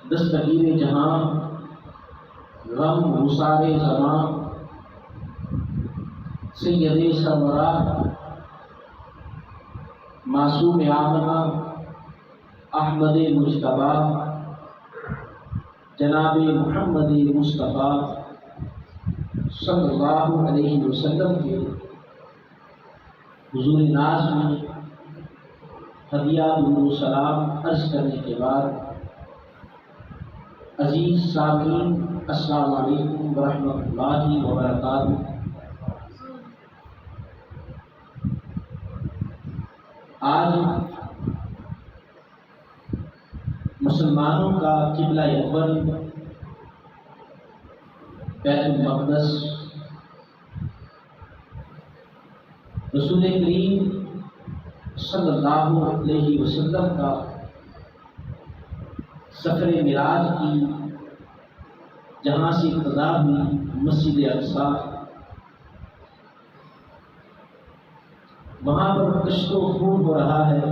دستگیر جہاں، غم گسار زمان، سید سرورا، معصوم آمنہ، احمد مجتبیٰ، جناب محمد مصطفیٰ صلی اللہ علیہ وسلم کے حضور ناز میں ہدیہ درود و سلام عرض کرنے کے بعد، عزیز سامعین السلام علیکم ورحمۃ اللہ وبرکاتہ۔ آج مسلمانوں کا قبلہ اول بیت المقدس، رسول کریم صلی اللہ علیہ وسلم کا سفر معراج کی جہاں سے ابتدا ہوئی مسجد اقصی، وہاں پر کشت و خون ہو رہا ہے،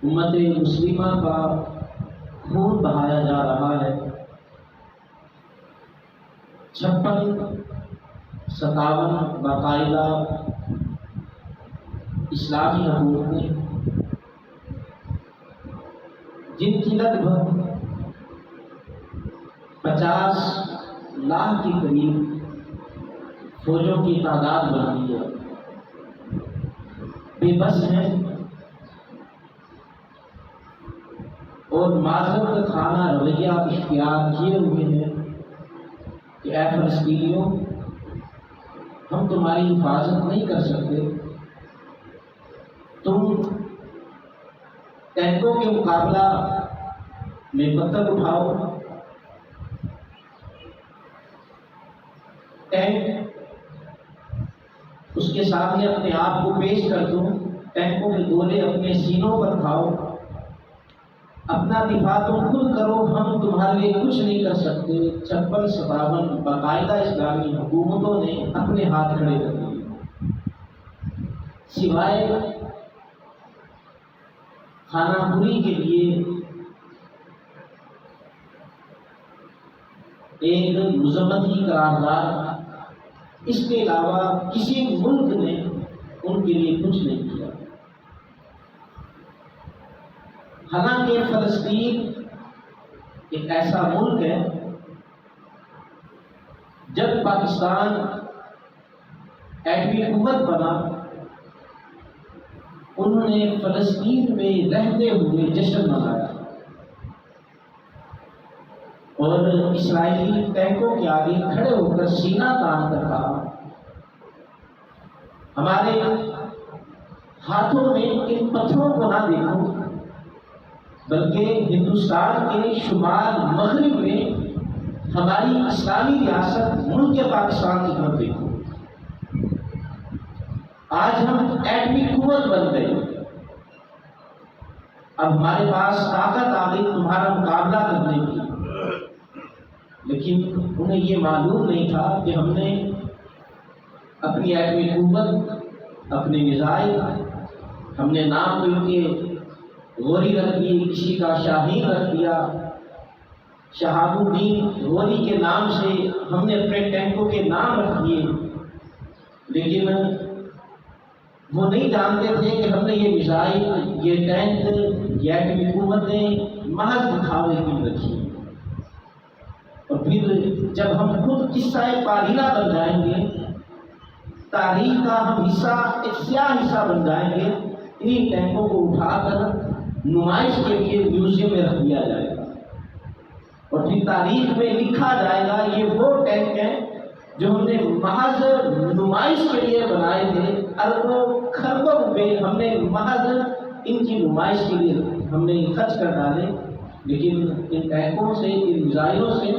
امت مسلمہ کا خون بہایا جا رہا ہے۔ 56-57 باقاعدہ اسلامی حکومتیں، جن کی لگ بھگ 50 لاکھ کے قریب فوجوں کی تعداد بڑھی ہے، بے بس ہیں اور معذرت خانہ رویہ اختیار کیے ہوئے ہیں کہ اے فلسطینیوں، ہم تمہاری حفاظت نہیں کر سکتے، تم ٹینکوں کے مقابلہ میں پتھر اٹھاؤ، ٹینک اس کے سامنے اپنے آپ کو پیش کر دو، ٹینکوں کے گولے اپنے سینوں پر کھاؤ، اپنا دفاع تم خود کرو، ہم تمہارے لیے کچھ نہیں کر سکتے۔ 56-57 باقاعدہ اسلامی حکومتوں نے اپنے ہاتھ کھڑے کر دیے، سوائے خانہ پوری کے لیے ایک مذمتی قرارداد، اس کے علاوہ کسی ملک نے ان کے لیے کچھ نہیں کیا۔ حالانکہ فلسطین ایک ایسا ملک ہے، جب پاکستان ایٹمی قوت بنا، انہوں نے فلسطین میں رہتے ہوئے جشن منایا اور اسرائیلی ٹینکوں کے آگے کھڑے ہو کر سینہ تان کر کہا، ہمارے ہاتھوں میں ان پتھروں کو نہ دیکھو، بلکہ ہندوستان کے شمال مغرب میں ہماری اسلامی ریاست ملک پاکستان کی طرف دیکھو۔ آج ہم ایٹمی قوت بن گئے، اب ہمارے پاس طاقت آ گئی تمہارا مقابلہ کرنے کی، لیکن انہیں یہ معلوم نہیں تھا کہ ہم نے اپنی ایٹمی قوت، اپنے میزائل، ہم نے نام ان کے غوری رکھ دیے، کسی کا شاہین رکھ دیا، شہاب الدین غوری کے نام سے ہم نے اپنے ٹینکوں کے نام رکھ دیے، لیکن وہ نہیں جانتے تھے کہ ہم نے یہ میزائل، یہ ٹینک، یہ ایٹمی قوتیں محض دکھاوے کی رکھی۔ اور پھر جب ہم خود قصہ پارینہ بن جائیں گے، تاریخ کا ہم حصہ، ایک سیاہ حصہ بن جائیں گے، انہیں ٹینکوں کو اٹھا کر نمائش کے لیے میوزیم میں رکھ دیا جائے گا، اور پھر تاریخ میں لکھا جائے گا یہ وہ ٹینک ہیں جو ہم نے محض نمائش کے لیے بنائے تھے، اربوں خربوں روپے ہم نے محض ان کی نمائش کے لیے ہم نے خرچ کر ڈالے، لیکن ان ٹینکوں سے، ان میزائلوں سے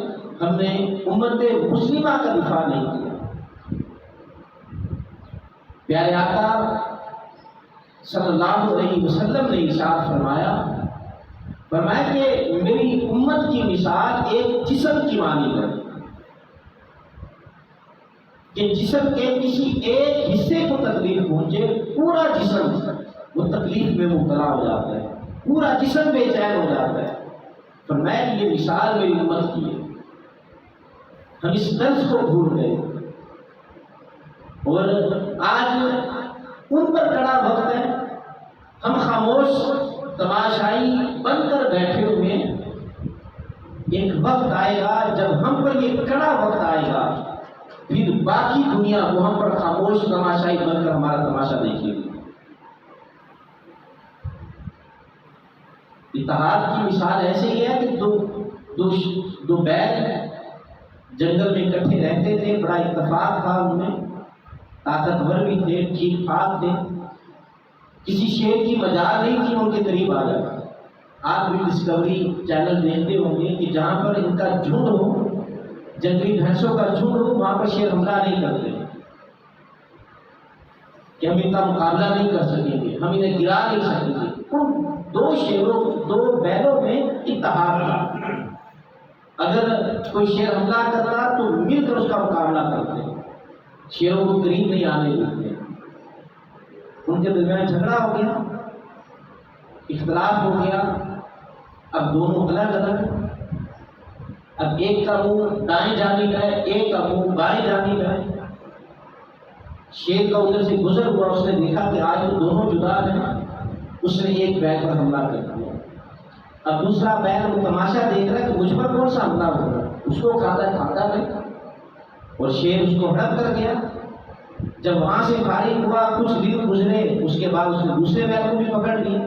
ہم نے امت مسلمہ کا دفاع نہیں کیا۔ پیارے آقا صلی اللہ علیہ وسلم نے ارشاد فرمایا کہ میری امت کی مثال ایک جسم کی مانند ہے، کہ جسم کے کسی ایک حصے کو تکلیف پہنچے، پورا جسم وہ تکلیف میں مبتلا ہو جاتا ہے۔ پورا جسم بے چین ہو جاتا ہے۔ فرمایا کہ یہ مثال میری امت کی ہے، ہم اس درس کو بھول گئے اور آج ان پر کڑا وقت ہے، ہم خاموش تماشائی بن کر بیٹھے ہوئے ہیں۔ ایک وقت آئے گا جب ہم پر یہ کڑا وقت آئے گا، پھر باقی دنیا وہ ہم پر خاموش تماشائی بن کر ہمارا تماشا دیکھے گی۔ اتحاد کی مثال ایسے ہی ہے کہ دو بیل جنگل میں اکٹھے رہتے تھے، بڑا اتفاق تھا، ان میں طاقتور بھی تھے، ٹھیک ٹھاک تھے، کسی شیر کی مجال نہیں تھی ان کے قریب آ جائے۔ آپ بھی ڈسکوری چینل دیکھتے ہوں گے کہ جہاں پر ان کا جھنڈ ہو، جنگلی بھینسوں کا جھنڈ ہو، وہاں پر شیر حملہ نہیں کرتے کہ ہم ان کا مقابلہ نہیں کر سکیں گے، ہم انہیں گرا نہیں سکیں گے۔ ان دو بیلوں میں اتحاد تھا، اگر کوئی شیر حملہ کرتا تو مل کر اس کا مقابلہ کرتے، شیروں کو قریب نہیں آنے دیتے۔ ان کے درمیان جھگڑا ہو گیا، اختلاف ہو گیا، اب دونوں الگ الگ، اب ایک کا منہ دائیں جانب ہے، ایک کا منہ بائیں جانب ہے۔ شیر کا ادھر سے گزر ہوا، اس نے دیکھا کہ آج تو دونوں جدا ہیں، اس نے ایک بیل پر حملہ کر دیا۔ اب دوسرا بیل وہ تماشا دیکھ رہا ہے کہ مجھ پر کون سا حملہ ہوگا، اس کو کھاتا نہیں، اور شیر اس کو ہڑپ کر گیا۔ جب وہاں سے فارغ ہوا، کچھ دن گزرے، اس کے بعد اس نے دوسرے بیل کو بھی پکڑ لیا،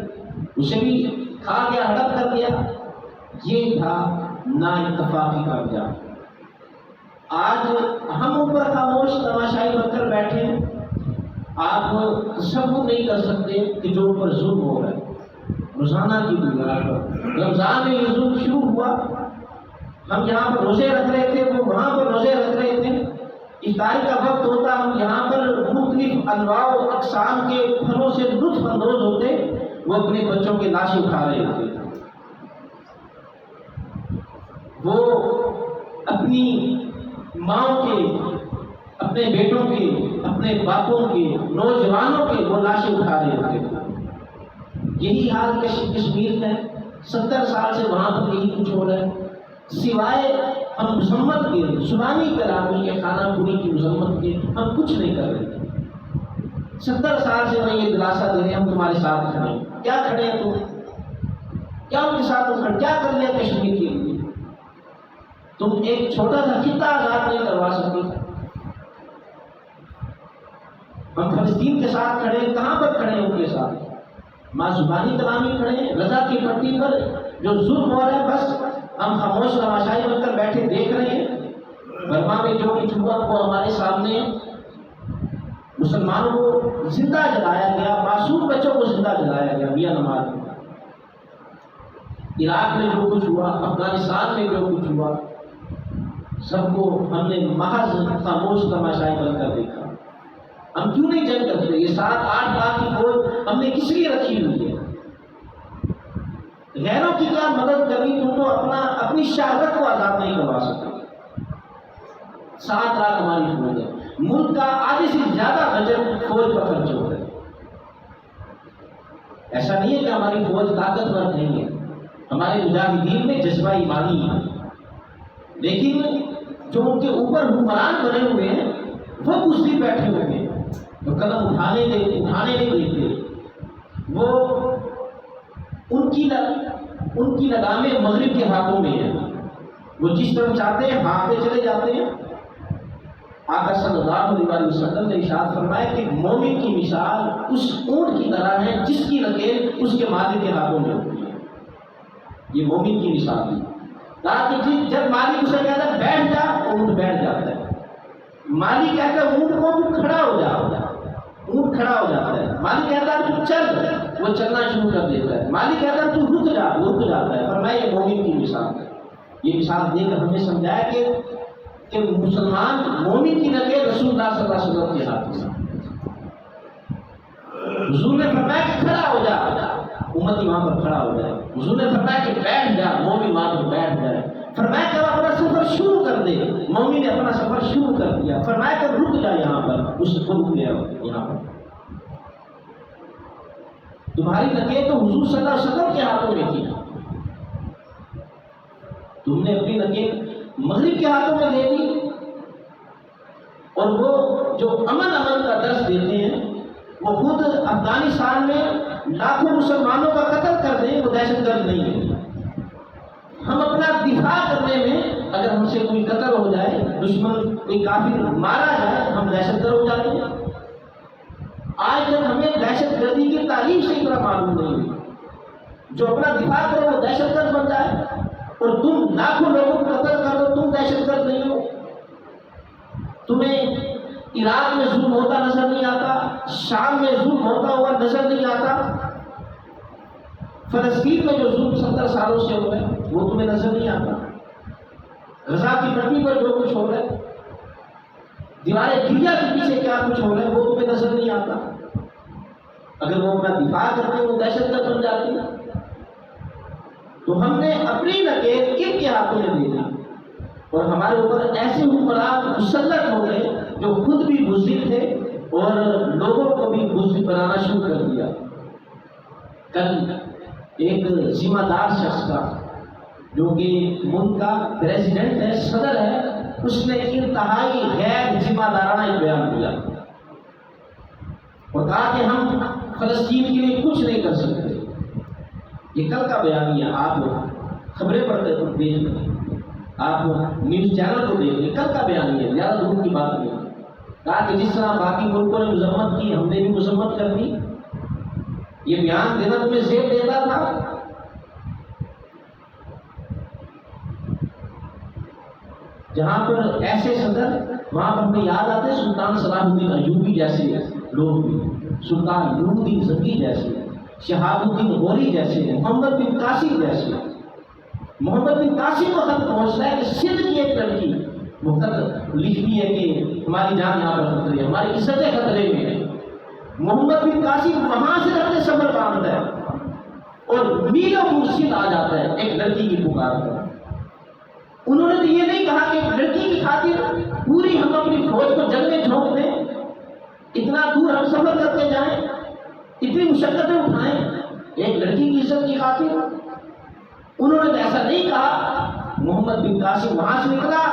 اسے بھی کھا گیا، ہڑپ کر گیا۔ یہ تھا نا اتفاقی کا انجام۔ آج ہم اوپر خاموش تماشائی بن کر بیٹھے ہیں۔ آپ تصور نہیں کر سکتے کہ جو اوپر ظلم ہو رہا ہے روزانہ کی بنیاد پر۔ رمضان میں یہ ظلم شروع ہوا، ہم یہاں پر روزے رکھ رہے تھے، وہ وہاں پر روزے رکھ رہے تھے، افطاری کا وقت ہوتا، ہم یہاں پر مختلف انواع و اقسام کے پھلوں سے لطف اندوز ہوتے، وہ اپنے بچوں کے لاشیں اٹھا رہے ہوتے، وہ اپنی ماں کے، اپنے بیٹوں کے، اپنے باپوں کے، نوجوانوں کے وہ لاشیں اٹھا رہے ہوتے۔ یہی حال کشمیر میں 70 سال سے وہاں پر یہی کچھ ہو رہا ہے، سوائے ہم مذمت کے، زبانی کلامی کے، خانہ پوری کی مذمت کے، ہم کچھ نہیں کر رہے۔ 70 سال سے میں یہ دلاسا دے رہے ہیں ہم تمہارے ساتھ کھڑے ہیں۔ کیا کھڑے ہیں تم؟ کیا ان کے ساتھ تم کھڑے؟ کیا کر لیا کشمیر کے لیے؟ تم ایک چھوٹا سا خطہ آزاد نہیں کروا سکتے۔ ہم فلسطین کے ساتھ کھڑے ہیں، کہاں پر کھڑے ہیں ان کے ساتھ؟ ماں زبانی کلامی کھڑے ہیں، رضا کی پٹی پر جو ظلم ہو رہا ہے بس ہم خاموش تماشائی بن کر بیٹھے دیکھ رہے ہیں۔ برما میں جو کچھ ہوا وہ ہمارے سامنے، مسلمانوں کو زندہ جلایا گیا، معصوم بچوں کو زندہ جلایا گیا میاں نماز میں۔ عراق میں جو کچھ ہوا، افغانستان میں جو کچھ ہوا، سب کو ہم نے محض خاموش تماشائی بن کر دیکھا۔ ہم کیوں نہیں جنگ کرتے؟ یہ 7-8 لاکھ کی فوج ہم نے کس لیے رکھی ہوئی ہے؟ غیروں کی کیا مدد کرنی؟ تم تو اپنی شہادت کو آزاد نہیں کروا سکتے۔ 7 لاکھ ہماری فوج ہے، ملک کا آدھے سے زیادہ بجٹ فوج پر خرچ ہو رہا ہے۔ ایسا نہیں ہے کہ ہماری فوج طاقتور نہیں ہے، ہمارے مجاہدین میں جذبہ ایمانی ہے، لیکن جو ان کے اوپر حکمران بنے ہوئے ہیں وہ کچھ بھی بیٹھے ہوئے ہیں، تو قدم اٹھانے نہیں دیتے۔ وہ ان کی لگامیں مغرب کے ہاتھوں میں ہیں، وہ جس طرف چاہتے ہیں ہاتھ پہ چلے جاتے ہیں۔ آقا صلی اللہ علیہ وسلم نے ارشاد فرمایا کہ مومن کی مثال اس اونٹ کی طرح ہے جس کی نکیل اس کے مالک کے ہاتھوں میں ہوتی ہے۔ یہ مومن کی مثال ہے، تاکہ جب مالک اسے کہتا ہے بیٹھ جا، اونٹ بیٹھ جاتا ہے۔ مالک کہتا ہے اونٹ کو تو کھڑا ہو جا، اونٹ کھڑا ہو جاتا ہے۔ مالک کہتا ہے تو چل، وہ چلنا شروع کر دیتا ہے۔ مالک کہتا ہے تو رک جا، وہ رک جاتا ہے۔ فرمایا یہ مومن کی مثال ہے۔ یہ مثال دے کر ہمیں سمجھایا کہ مسلمان مومن کی نکیل رسول اللہ صلی اللہ علیہ وسلم کے ہاتھ میں۔ حضور نے فرمایا کہ کھڑا ہو جا، امتی وہاں پر کھڑا ہو جائے۔ حضور نے فرمایا کہ بیٹھ جا، مومن وہاں پر بیٹھ جائے۔ فرمایا کہ اپنا سفر شروع کر دے، مومن نے اپنا سفر شروع کر دیا۔ فرمایا کہ رک جا یہاں پر، اس کو رک گیا یہاں پر۔ تمہاری نکیل تو حضور صلی اللہ علیہ وسلم کے ہاتھوں میں تھی، تم نے اپنی نکیل مغرب کے ہاتھوں میں دے دی، اور وہ جو امن کا درس دیتے ہیں وہ خود افغانستان میں لاکھوں مسلمانوں کا قتل کر دیں، وہ دہشت گرد نہیں ہے۔ ہم اپنا دفاع کرنے میں اگر ہم سے کوئی قتل ہو جائے، دشمن کوئی کافر مارا جائے، ہم دہشت گرد ہو جاتے ہیں۔ آج تک ہمیں دہشت گردی کی تعریف سے اتنا معلوم نہیں ہے۔ جو اپنا دفاع کرے وہ دہشت گرد بن جائے، اور تم لاکھوں لوگوں کو قتل کر دو، تم دہشت گرد نہیں ہو۔ تمہیں عراق میں ظلم ہوتا نظر نہیں آتا، شام میں ظلم ہوتا ہوا نظر نہیں آتا، فلسطین میں جو ظلم 70 سالوں سے ہو رہا ہے وہ تمہیں نظر نہیں آتا، غزہ کی پٹی پر جو کچھ ہو رہا ہے، دیوار گریا کے پیچھے کیا کچھ ہو رہا ہے وہ تمہیں نظر نہیں آتا۔ اگر وہ اپنا دفاع کرتے وہ دہشت گرد بن جاتی۔ تو ہم نے اپنی نکیل کن کے ہاتھوں میں دے دی، اور ہمارے اوپر ایسے حکمران مسلط ہو گئے جو خود بھی بزدل تھے اور لوگوں کو بھی بزدل بنانا شروع کر دیا۔ کل ایک ذمہ دار شخص کا، جو کہ ملک کا پریزیڈنٹ ہے، صدر ہے، اس نے انتہائی غیر ذمہ دارانہ ایک بیان دیا اور کہا کہ ہم فلسطین کے لیے کچھ نہیں کر سکتے۔ یہ کل کا بیان ہے، آپ خبریں پڑھتے دیکھ لیں، آپ نیوز چینل کو دیکھ لیں، کل کا بیان ہے، زیادہ دور کی بات نہیں۔ کہا کہ جس طرح باقی ملکوں نے مذمت کی، ہم نے بھی مذمت کر دی۔ یہ بیان دینا تمہیں زیب دیتا تھا؟ جہاں پر ایسے صدر، وہاں پر ہمیں یاد آتے سلطان صلاح الدین ایوبی جیسے لوگ بھی، سلطان نور الدین زنگی جیسے، شہاب الدین غوری جیسے، محمد بن قاسم جیسے۔ محمد بن قاسم کو خط پہنچتا ہے کہ سندھ کی ایک لڑکی وہ خط لکھتی ہے کہ ہماری جان یہاں پر خطرے، ہماری عزتیں خطرے میں ہیں۔ محمد بن قاسم وہاں سے اپنے سفر باندھتا ہے اور میلوں دور سندھ آ جاتا ہے ایک لڑکی کی پکار پر۔ انہوں نے تو یہ نہیں کہا کہ ایک لڑکی کی خاطر پوری ہم اپنی فوج کو جنگ میں جھونک دیں، اتنا دور ہم سفر کرتے جائیں، اتنی مشقتیں اٹھائیں ایک لڑکی کی عزت کی خاطر۔ انہوں نے تو ایسا نہیں کہا۔ محمد بن قاسم وہاں سے نکلا،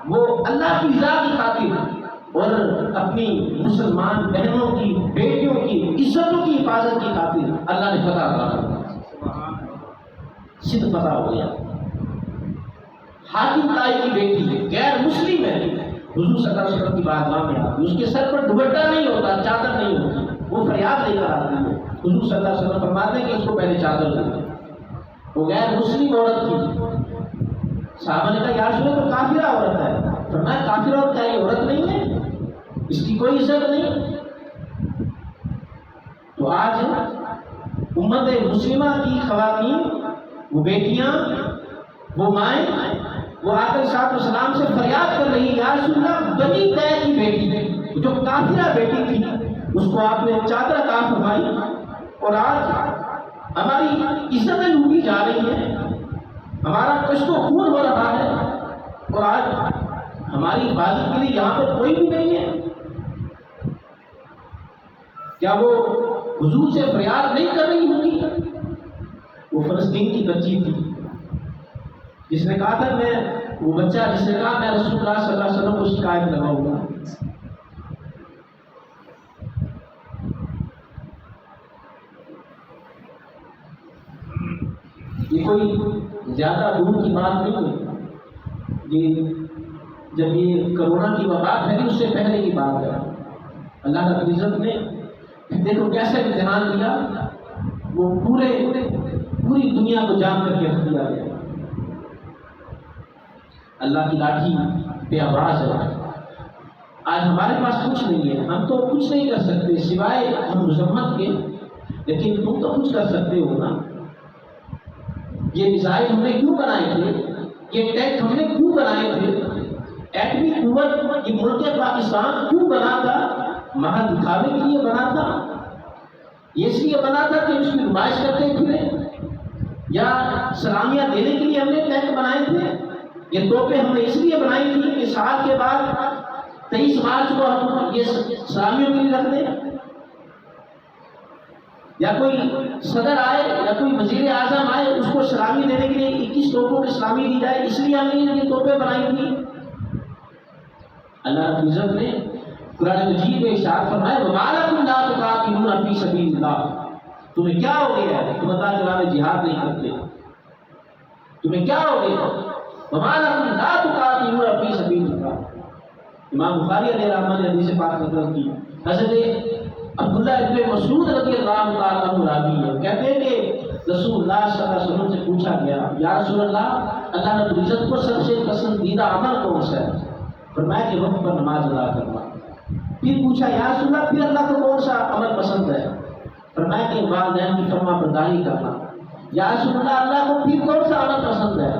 وہ اللہ کی رضا کی خاطر اور اپنی مسلمان بہنوں کی، بیٹیوں کی عزتوں کی حفاظت کی خاطر اللہ نے فتح کیا، سندھ فتح ہو گیا۔ حاتم طائی کی بیٹی غیر مسلم ہے، حضور صلی اللہ علیہ وسلم کی بارگاہ میں آتی، اس کے سر پر دوپٹہ نہیں ہوتا، چادر نہیں ہوتی، وہ فریاد لے کر آتی ہے۔ حضور صلی اللہ علیہ وسلم فرماتے ہیں کہ اس کو پہلے چادر دے۔ وہ غیر مسلم عورت تھی۔ صحابہ نے کہا یا رسول اللہ تو کافرہ عورت ہے۔ فرمایا کافرہ عورت کیا یہ عورت نہیں ہے؟ اس کی کوئی عزت نہیں۔ تو آج امت مسلمہ کی خواتین، وہ بیٹیاں، وہ مائیں، وہ آقا صلی اللہ علیہ وسلم سے فریاد کر رہی ہے یا رسول اللہ بنی طے کی بیٹی جو کافرہ بیٹی تھی اس کو آپ نے چادر عطا فرمائی، اور آج ہماری عزتیں لوٹی جا رہی ہیں، ہمارا کشت و خون ہو رہا ہے، اور آج ہماری حفاظت کے لیے یہاں پر کوئی بھی نہیں ہے۔ کیا وہ حضور سے فریاد نہیں کر رہی ہوگی؟ وہ فلسطین کی بچی تھی جس نے کہا تھا وہ بچہ جس نے کہا میں رسول اللہ صلی اللہ علیہ وسلم کو شکایت لگاؤں گا۔ یہ کوئی زیادہ دور کی بات نہیں ہے، یہ جب یہ کرونا کی وبا پھیلی اس سے پہلے کی بات ہے۔ اللہ رب العزت نے دیکھو کیسے امتحان دیا، وہ پوری دنیا کو جان کر کے رکھ دیا گیا۔ اللہ کی لاٹھی بے آواز ہے۔ آج ہمارے پاس کچھ نہیں ہے، ہم تو کچھ نہیں کر سکتے سوائے ہم مذمت کے، لیکن تم تو کچھ کر سکتے ہو نا۔ یہ میزائل ہم نے کیوں بنائے تھے؟ یہ ٹینک ہم نے کیوں بنائے تھے؟ ایٹمی قوت یہ ملک پاکستان کیوں بنا تھا؟ محض دکھاوے کے لیے بنا تھا؟ یہ اس لیے بنا تھا کہ اس کی نمائش کرتے پھرے، یا سلامیاں دینے کے لیے ہم نے ٹینک بنائے تھے؟ یہ توپیں ہم نے اس لیے بنائی تھی کہ سال کے بعد 23 مارچ کو ہم یہ سلامیوں کے لیے رکھ دیں؟ یا کوئی صدر آئے یا کوئی وزیر اعظم آئے اس کو سلامی دینے کے لیے 21 توپوں کی سلامی دی جائے، اس لیے ہم نے یہ توپیں بنائی تھی؟ اللہ رب العزت نے قرآن مجید میں ارشاد فرمایا وَمَا لَكُمْ لَا تُقَاتِلُونَ فِي سَبِيلِ اللَّهِ، تمہیں کیا ہو گیا ہے تم اللہ کے راہ میں جہاد نہیں کرتے؟ تمہیں کیا ہو گیا؟ وَمَا لَكُمْ لَا تُقَاتِلُونَ فِي سَبِيلِ اللَّهِ۔ امام بخاری علیہ رحمہ نے حدیث پاک نقل کی، حضرت عبداللہ ابن مسعود رضی اللہ تعالیٰ عنہ راوی ہے، کہتے ہیں کہ رسول اللہ صلی اللہ علیہ وسلم سے پوچھا گیا یا رسول اللہ، اللہ رب العزت کو سب سے پسندیدہ عمل کون سا ہے؟ فرمایا کہ وقت پر نماز ادا کرنا۔ پھر پوچھا یا رسول اللہ پھر اللہ کو کون سا عمل پسند ہے؟ فرمایا کہ والدین کی فرما برداری کرنا۔ یا رسول اللہ اللہ کو پھر کون سا عمل پسند ہے؟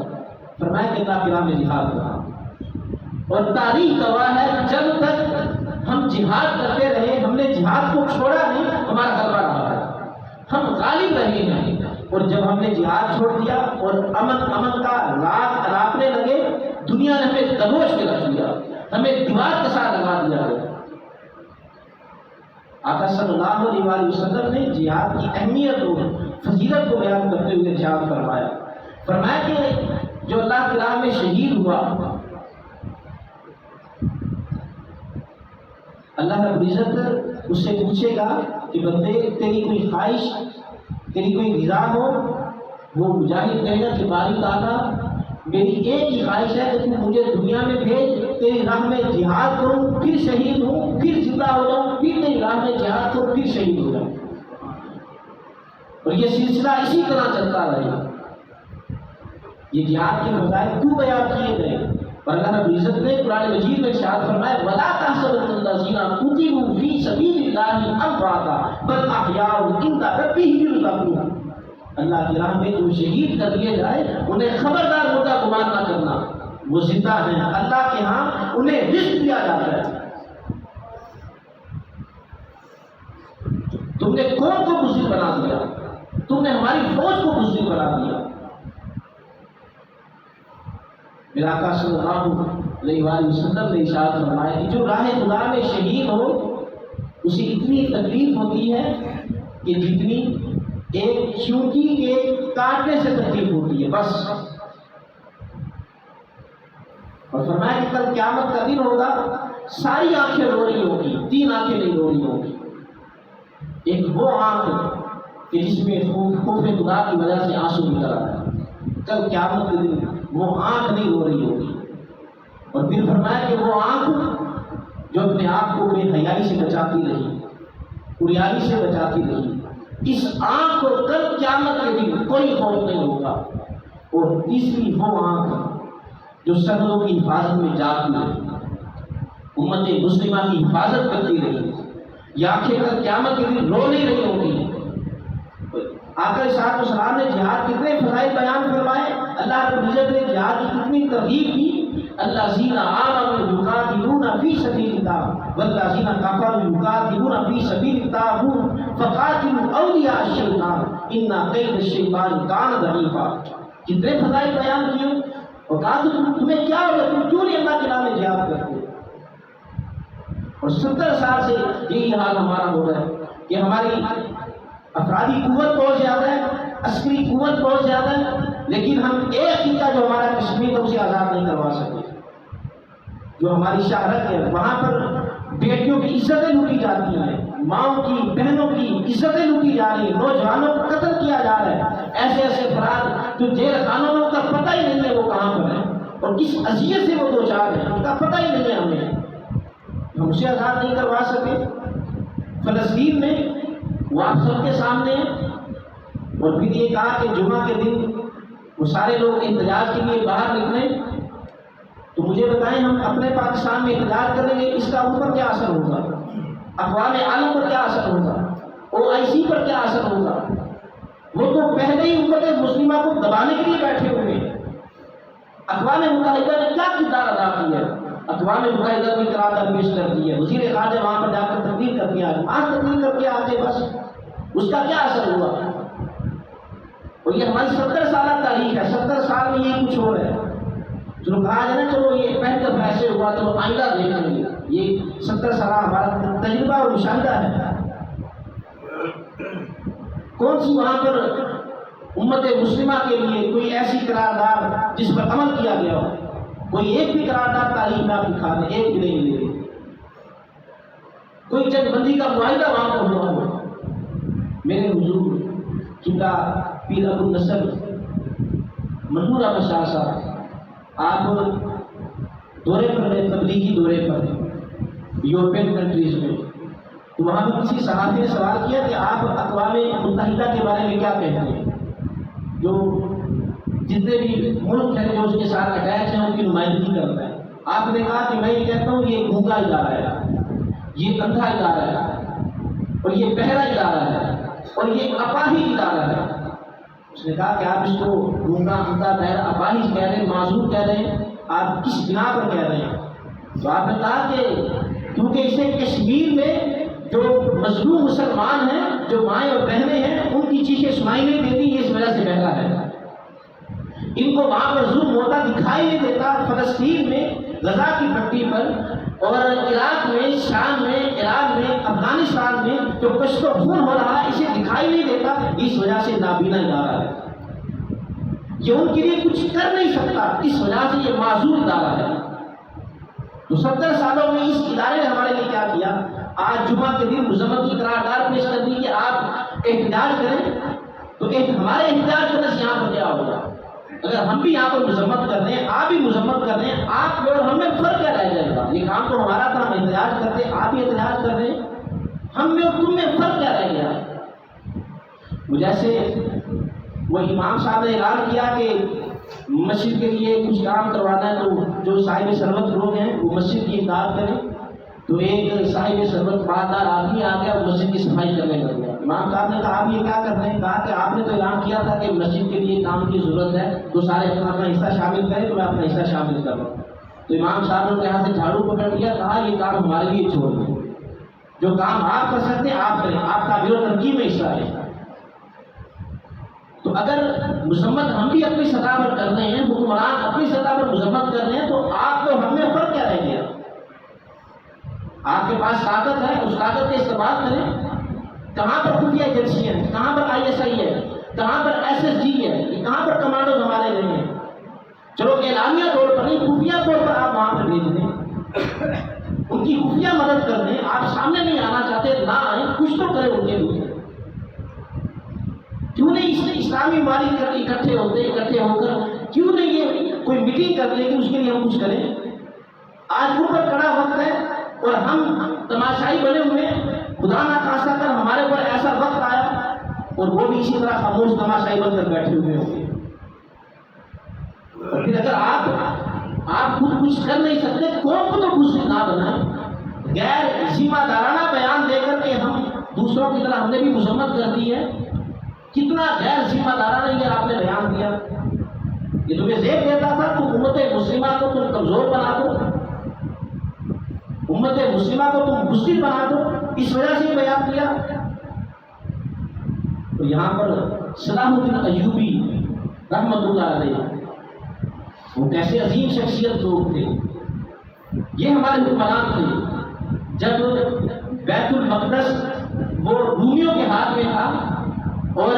فرمایا کہ اللہ کی راہ میں جہاد کرنا۔ اور تاریخ گواہ ہے جب تک ہم جہاد کرتے رہے، ہم نے جہاد کو چھوڑا نہیں، ہمارا غلبہ رہا ہے، ہم غالب رہے ہیں۔ اور جب ہم نے جہاد چھوڑ دیا اور امن کا راگ الاپنے لگے، دنیا نے ہمیں دبوچ کے رکھ دیا، ہمیں دیوار کے ساتھ لگا دیا گیا۔ آقا صلی اللہ علیہ وسلم نے جہاد کی اہمیت اور فضیلت کو بیان کرتے ہوئے ارشاد فرمایا، فرمایا کہ جو اللہ کی راہ میں شہید ہوا، اللہ رب العزت اس سے پوچھے گا کہ بندے تیری کوئی خواہش، تیری کوئی رضا ہو؟ وہ مجاہد کہے گا کہ باری تعالیٰ میری ایک ہی خواہش ہے کہ تم مجھے دنیا میں بھیج، تیری راہ میں جہاد کروں، پھر شہید ہوں، پھر زندہ ہو جاؤں، پھر تیری راہ میں جہاد کروں، پھر شہید ہو جاؤں، اور یہ سلسلہ اسی طرح چلتا رہے گا۔ یہ جہاد کے فضائل کیوں بیان کیے گئے؟ اور اللہ رب العزت نے قرآن مجید میں ارشاد فرمایا وَلَا تَحْسَبَنَّ الَّذِينَ قُتِلُوا فِي سَبِيلِ اللَّهِ أَمْوَاتًا بَلْ أَحْيَاءٌ عِندَ رَبِّهِمْ يُرْزَقُونَ۔ اللہ کی راہ میں جو شہید کر دیے جائے انہیں خبردار مردہ گمان نہ کرنا، وہ زندہ ہیں، اللہ کے ہاں انہیں رزق دیا جاتا ہے۔ تم نے قوم کو بزدل بنا دیا، تم نے ہماری فوج کو بزدل بنا دیا۔ میرا آقا صلی اللہ علیہ وسلم نے ارشاد فرمایا کہ جو راہ خدا میں شہید ہو اسے اتنی تکلیف ہوتی ہے کہ جتنی ایک چونٹی کے کاٹنے سے تکلیف ہوتی ہے بس۔ اور فرمایا کہ کل قیامت کا دن ہوگا، ساری آنکھیں رو رہی ہوگی، 3 آنکھیں نہیں رو رہی ہوگی۔ ایک وہ آنکھ کہ جس میں خوف خدا کی وجہ سے آنسو نکل رہا ہے، کل قیامت کے دن وہ آنکھ نہیں رو رہی ہوگی۔ اور پھر فرمایا کہ وہ آنکھ جو اپنے آپ کو بے حیائی سے بچاتی رہی، عریانی سے بچاتی رہی، اس آنکھ کو کل قیامت کے دن کوئی خوف نہیں ہوگا۔ اور تیسری وہ آنکھ جو سرحدوں کی حفاظت میں جاتی رہی، امت مسلمہ کی حفاظت کرتی رہی، یہ آنکھیں کل قیامت کے دن رو نہیں رہی ہوگی۔ آقا صاحب السلام نے جہاد کتنے فضائل بیان فرمائے، اللہ رب العزت نے جہاد کی کتنی ترغیب دی۔ الذین آمنوا یقاتلون فی سبیل اللہ والذین کفروا یقاتلون فی سبیل الطاغوت فقاتلوا اولیاء الشیطان ان کید الشیطان کان ضعیفا۔ کتنے فضائل بیان کیے، اور کہا تمہیں کیا ہوگا، تم کیوں نہیں اللہ کے نام میں جہاد کرتے؟ اور 70 سال سے یہی حال ہمارا ہو رہا ہے کہ ہماری افرادی قوت بہت زیادہ ہے، عسکری قوت بہت زیادہ ہے، لیکن ہم ایک خطہ جو ہمارا کشمیر ہے اسے آزاد نہیں کروا سکتے۔ جو ہماری شہرت ہے وہاں پر بیٹیوں کی عزتیں لوٹی جاتی ہیں، ماؤں کی بہنوں کی عزتیں لوٹی جا رہی ہیں، نوجوانوں کو قتل کیا جا رہا ہے۔ ایسے ایسے افراد جو جیل خانوں میں ان کا پتہ ہی نہیں ہے وہ کہاں پر ہیں اور کس اذیت سے وہ دو چار ہیں، ان کا پتہ ہی نہیں ہے ہمیں، ہم اسے آزاد نہیں کروا سکے۔ فلسطین میں وہ آپ سب کے سامنے ہے۔ اور پھر یہ کہا کہ جمعہ کے دن وہ سارے لوگ احتجاج کے لیے باہر نکلیں، تو مجھے بتائیں ہم اپنے پاکستان میں احتجاج کریں گے، اس کا ان پر کیا اثر ہوگا، اقوام عالم پر کیا اثر ہوگا، OIC پر کیا اثر ہوگا؟ وہ تو پہلے ہی امت مسلمہ کو دبانے کے لیے بیٹھے ہوئے ہیں۔ اقوام متحدہ نے کیا کردار ادا کیا ہے؟ اقوام متحدہ نے قرارداد پیش کر دی ہے، وزیر خارجہ وہاں پر جا کر تقریر کر دیا، آج تقریر کر کے آتے بس، اس کا کیا اثر ہوا؟ اور یہ ہماری 70 سالہ تاریخ ہے، 70 سال میں یہ کچھ ہو رہا ہے۔ جو کہا جائے نا چلو یہ پہلے دفعہ ایسے ہوا تو آئندہ دیکھیں گے، یہ 70 سالہ ہمارا تجربہ اور مشاہدہ ہے۔ کون سی وہاں پر امت مسلمہ کے لیے کوئی ایسی قرارداد جس پر عمل کیا گیا ہو؟ کوئی ایک بھی قرارداد تاریخ میں آپ دکھا دیں، ایک بھی نہیں ملے۔ کوئی جنگ بندی کا معاہدہ وہاں پر ہوا ہو؟ میرے حضور قبلہ پیر ابو النصر منظور احمد شاہ صاحب آپ دورے پر گئے، تبلیغی دورے پر یورپین کنٹریز میں، تو وہاں پر کسی صحافی نے سوال کیا کہ آپ اقوام متحدہ کے بارے میں کیا کہتے ہیں؟ جو جتنے بھی ملک ہیں جو اس کے ساتھ اٹیچ ہیں ان کی نمائندگی کرتا ہے۔ آپ نے کہا کہ میں یہ کہتا ہوں یہ گونگا ادارہ ہے، یہ اندھا ادارہ ہے، اور یہ بہرا ادارہ ہے، اور یہ اپاہج ادارہ ہے۔ اس نے کہا کہ آپ اس کو گونگا، اندھا، بہرا، اپاہج کہہ رہے ہیں، معذور کہہ رہے ہیں، آپ کس بنا پر کہہ رہے ہیں؟ تو آپ نے کہا کہ کیونکہ اسے کشمیر میں جو مظلوم مسلمان ہیں، جو مائیں اور بہنیں ہیں، ان کی چیخیں سنائی نہیں دیتی، یہ اس وجہ سے بہرا ہے۔ ان کو وہاں پر ظلم ہوتا دکھائی نہیں دیتا، فلسطین میں غزہ کی پٹی پر اور عراق میں، شام میں، ایران میں، افغانستان میں جو کشت و خون ہو رہا ہے اسے دکھائی نہیں دیتا، اس وجہ سے نابینا ادارہ ہے، یہ ان کے لیے کچھ کر نہیں سکتا، اس وجہ سے یہ معذور ادارہ ہے۔ تو 70 سالوں میں اس ادارے نے ہمارے لیے کیا کیا؟ آج جمعہ کے دن مذمت کی قرارداد پیش کر دی کہ آپ احتجاج کریں، تو ہمارے احتجاج کرنے سے یہاں پر کیا ہوگا؟ اگر ہم بھی یہاں پر مذمت کر رہے ہیں، آپ بھی مذمت کر رہے ہیں، آپ میں اور ہم میں فرق کیا رہ جائے گا؟ یہ کام تو ہمارا تھا، ہم احتجاج کرتے ہیں، آپ بھی احتجاج کر رہے ہیں، ہم میں اور تم میں فرق کیا رہ گیا؟ جیسے وہ امام صاحب نے اعلان کیا کہ مسجد کے لیے کچھ کام کروانا ہے، تو جو صاحب ثروت لوگ ہیں وہ مسجد کی امداد کریں، تو ایک صاحب ثروت مالدار آدمی آ گیا، مسجد کی صفائی کرنے لگ گیا۔ امام صاحب نے کہا آپ یہ کیا کر رہے ہیں؟ کہا کہ آپ نے تو اعلان کیا تھا کہ مسجد کے لیے کام کی ضرورت ہے، تو سارے اپنا اپنا حصہ شامل کریں، تو میں اپنا حصہ شامل کر رہا ہوں۔ تو امام صاحب نے یہاں سے جھاڑو پکڑ لیا، کہا یہ کام ہمارے لیے چھوڑ دیں، جو کام آپ کر سکتے ہیں آپ کریں، آپ تعبیر و تنقید میں حصہ لیں۔ تو اگر مذمت ہم بھی اپنی سطح پر کر رہے ہیں، حکمران اپنی سطح پر مذمت کر رہے ہیں، تو آپ تو ہم میں فرق کیا رہ گیا؟ آپ کے پاس طاقت ہے، اس طاقت کا استعمال کریں۔ کہاں پر خفیہ ایجنسیاں ہیں؟ کہاں پر ISI ہے؟ کہاں پر SSG ہے؟ کہاں پر کمانڈوز ہمارے رہے ہیں؟ چلو اعلانیہ طور پر نہیں، خفیہ طور پر آپ وہاں پہ بھیج دیں، ان کی خفیہ مدد کر دیں۔ آپ سامنے نہیں آنا چاہتے، نہ آئیں، کچھ تو کریں ان کے لیے۔ کیوں نہیں اس نے اسلامی ممالک اکٹھے ہو کر کیوں نہیں یہ کوئی میٹنگ کر لے کہ اس کے لیے ہم کچھ کریں؟ آج ان پر کڑا وقت ہے اور ہم تماشائی بنے ہوئے، خدا نہ خاصہ کر ہمارے پر ایسا وقت آیا اور وہ بھی اسی طرح خاموش تماشائی بن کر بیٹھے ہوئے ہوں گے۔ اور پھر اگر آپ خود کچھ کر نہیں سکتے، قوم کو تو کچھ نہ بنائیں۔ غیر ذمہ دارانہ بیان دے کر کے ہم دوسروں کی طرح ہم نے بھی مذمت کر دی ہے، کتنا غیر ذمہ دارانہ یہ آپ نے بیان دیا۔ یہ تمہیں زیب دیتا تھا تو امت مسلمہ کو تم کمزور بنا دو، امت مسلمہ کو تم بزدل بنا دو، اس وجہ سے یہ بیان دیا۔ تو یہاں پر صلاح الدین ایوبی رحمۃ اللہ علیہ، وہ کیسے عظیم شخصیت لوگ تھے، یہ ہمارے حکمران تھے۔ جب بیت المقدس وہ رومیوں کے ہاتھ میں تھا اور